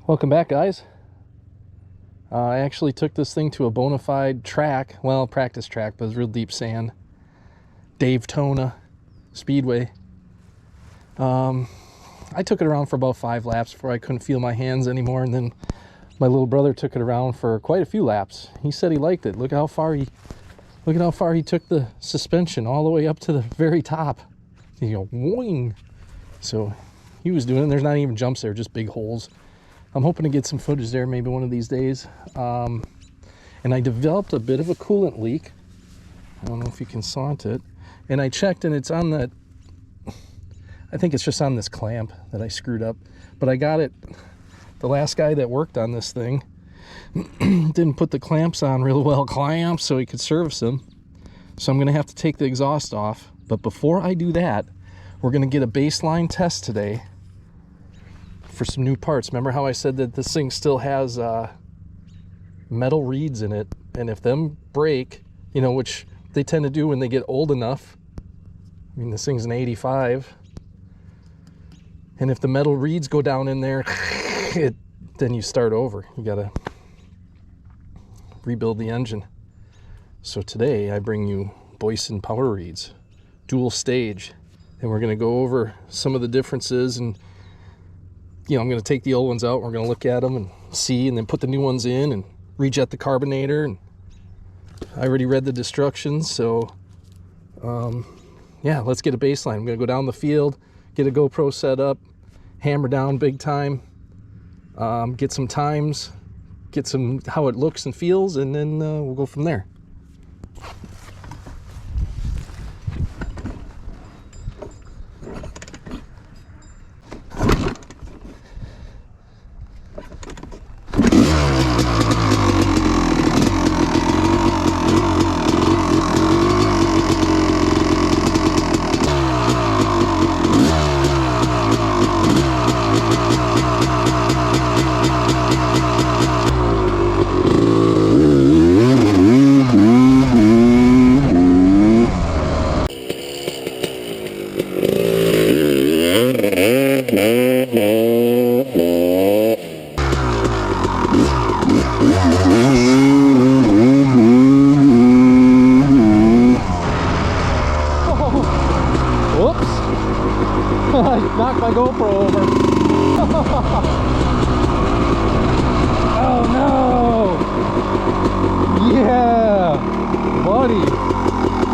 Welcome back, guys. I actually took this thing to a bona fide track, well, practice track, but it was real deep sand. Daytona Speedway. I took it around for about 5 laps before I couldn't feel my hands anymore, and then my little brother took it around for quite a few laps. He said he liked it. Look at how far he took the suspension all the way up to the very top. You know, wing. So he was doing it. There's not even jumps there, just big holes. I'm hoping to get some footage there maybe one of these days. And I developed a bit of a coolant leak. I don't know if you can saunt it. And I checked, and it's on that, I think it's just on this clamp that I screwed up. But I got it, the last guy that worked on this thing didn't put the clamps on real well, so he could service them. So I'm gonna have to take the exhaust off. But before I do that, we're gonna get a baseline test today for some new parts. Remember how I said that this thing still has metal reeds in it, and if them break, you know, which they tend to do when they get old enough. I mean, this thing's an 85, and if the metal reeds go down in there, then you start over. You gotta rebuild the engine. So today I bring you Boysen power reeds, dual stage, and we're gonna go over some of the differences. And you know, I'm going to take the old ones out, we're going to look at them and see, and then put the new ones in and rejet the carbonator. And I already read the instructions, so yeah, let's get a baseline. I'm going to go down the field, get a GoPro set up, hammer down big time, get some times, get some how it looks and feels, and then we'll go from there. I knocked my GoPro over. Oh no! Yeah! Buddy!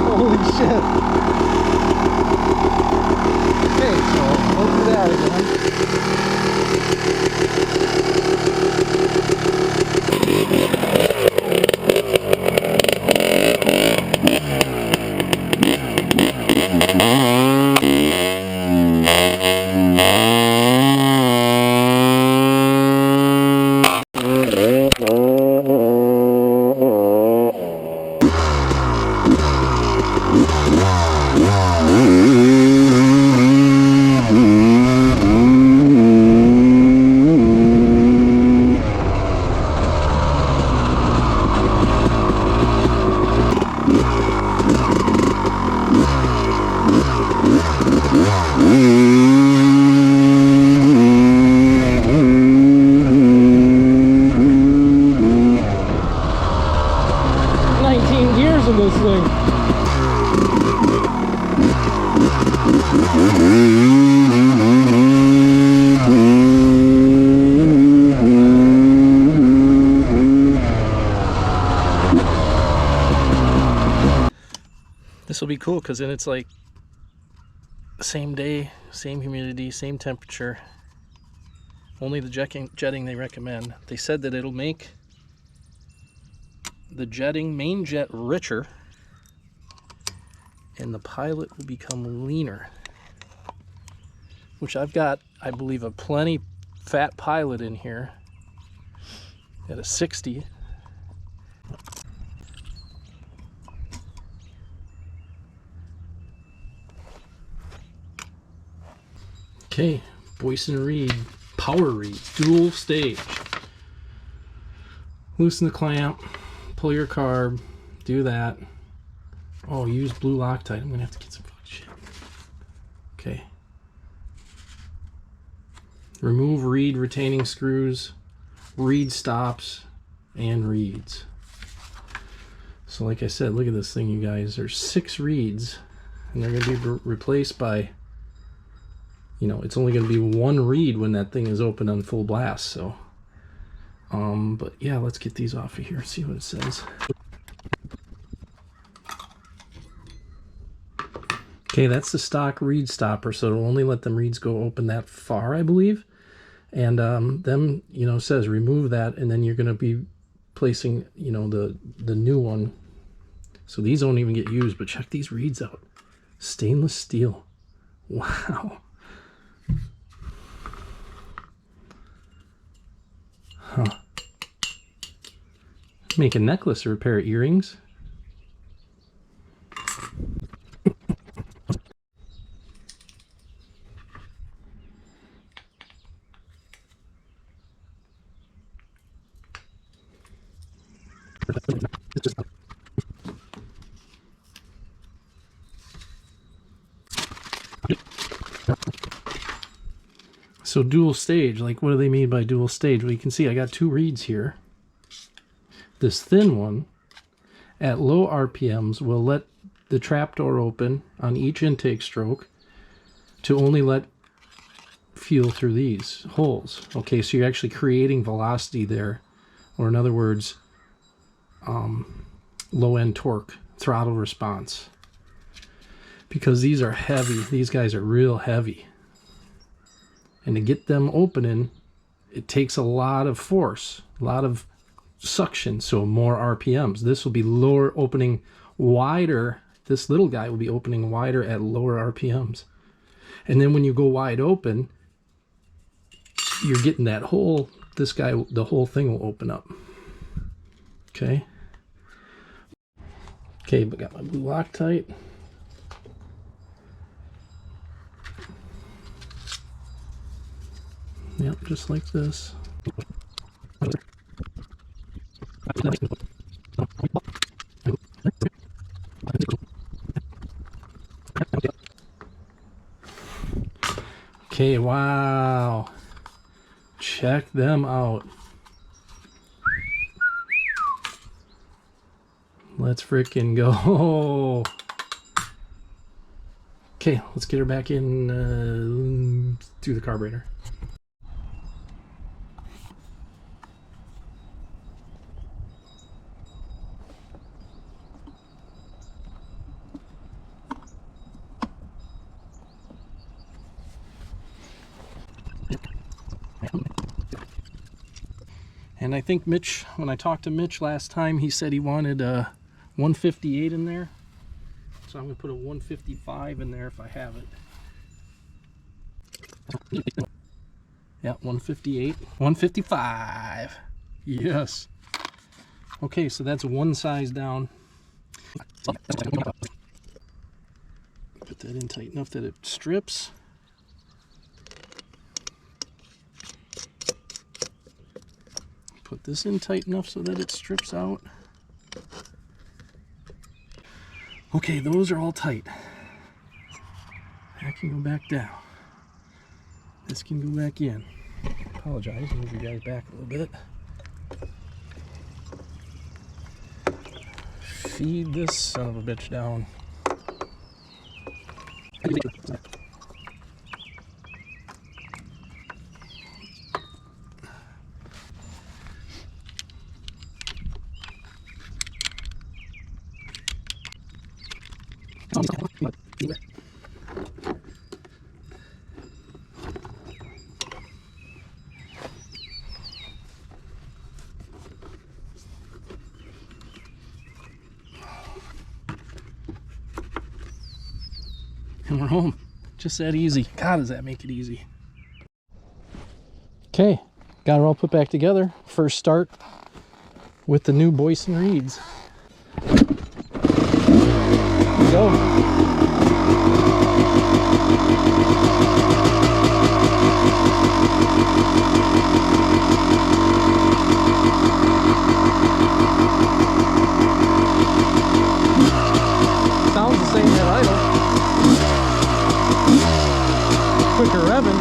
Holy shit! Okay, so we'll do that again. 19 gears in this thing. This will be cool because then it's like same day, same humidity, same temperature. Only the jetting they recommend. They said that it'll make the main jet richer, and the pilot will become leaner. Which I've got, I believe, a plenty fat pilot in here at a 60. Okay, Boysen reed, power reed, dual stage. Loosen the clamp, pull your carb, do that. Oh, use blue Loctite. I'm gonna have to get some fucking shit. Okay. Remove reed retaining screws reed stops and reeds. So like I said, look at this thing, you guys. There's 6 reeds, and they're going to be replaced by, you know, it's only going to be 1 reed when that thing is open on full blast. So, but yeah, let's get these off of here, see what it says. Okay, that's the stock reed stopper, so it'll only let them reeds go open that far, I believe. And them, you know, says remove that, and then you're going to be placing, you know, the new one. So these don't even get used, but check these reeds out. Stainless steel. Wow. Huh. Make a necklace or a pair of earrings. So dual stage, like what do they mean by dual stage? Well, you can see I got 2 reeds here. This thin one at low RPMs will let the trapdoor open on each intake stroke to only let fuel through these holes. Okay, so you're actually creating velocity there, or in other words, low end torque, throttle response. Because these are heavy, these guys are real heavy. And to get them opening, it takes a lot of force, a lot of suction, so more RPMs. This will be lower, opening wider. This little guy will be opening wider at lower RPMs. And then when you go wide open, you're getting that hole. This guy, the whole thing will open up. Okay. Okay, but got my blue Loctite. Yep, just like this. Okay, wow. Check them out. Let's freaking go. Okay, let's get her back in through the carburetor. And I think Mitch, when I talked to Mitch last time, he said he wanted a 158 in there. So I'm going to put a 155 in there if I have it. Yeah, 158. 155. Yes. Okay, so that's one size down. Put that in tight enough that it strips. Put this in tight enough so that it strips out. Okay, those are all tight. That can go back down. This can go back in. Apologize, move you guys back a little bit. Feed this son of a bitch down. And we're home. Just that easy. God, does that make it easy. Okay, got it all put back together. First start with the new Boysen reeds. Here we go. Sounds the same at idle. Quicker revving.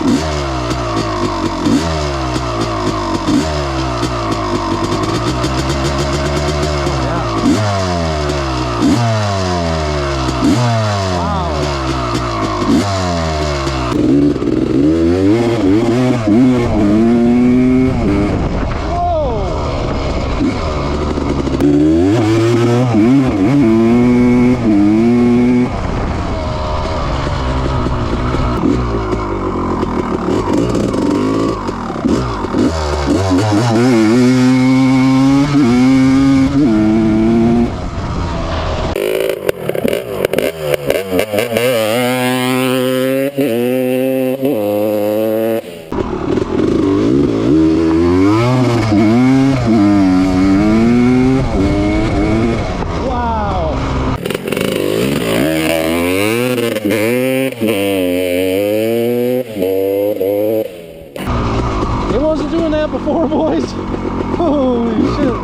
It wasn't doing that before, boys. Holy shit.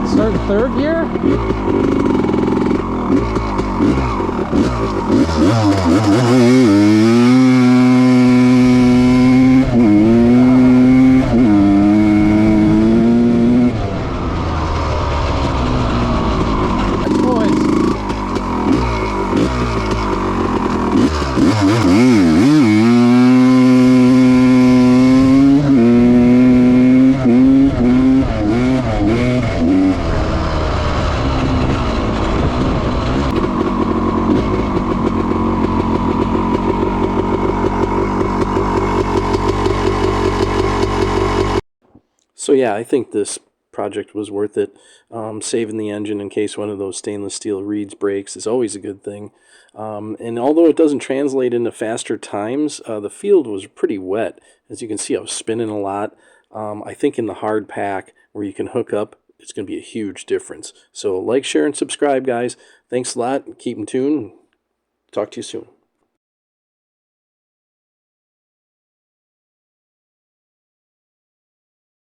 Start third gear. So yeah, I think this project was worth it. Saving the engine in case one of those stainless steel reeds breaks is always a good thing. And although it doesn't translate into faster times, the field was pretty wet. As you can see, I was spinning a lot. I think in the hard pack where you can hook up, it's going to be a huge difference. So like, share, and subscribe, guys. Thanks a lot. Keep in tune. Talk to you soon.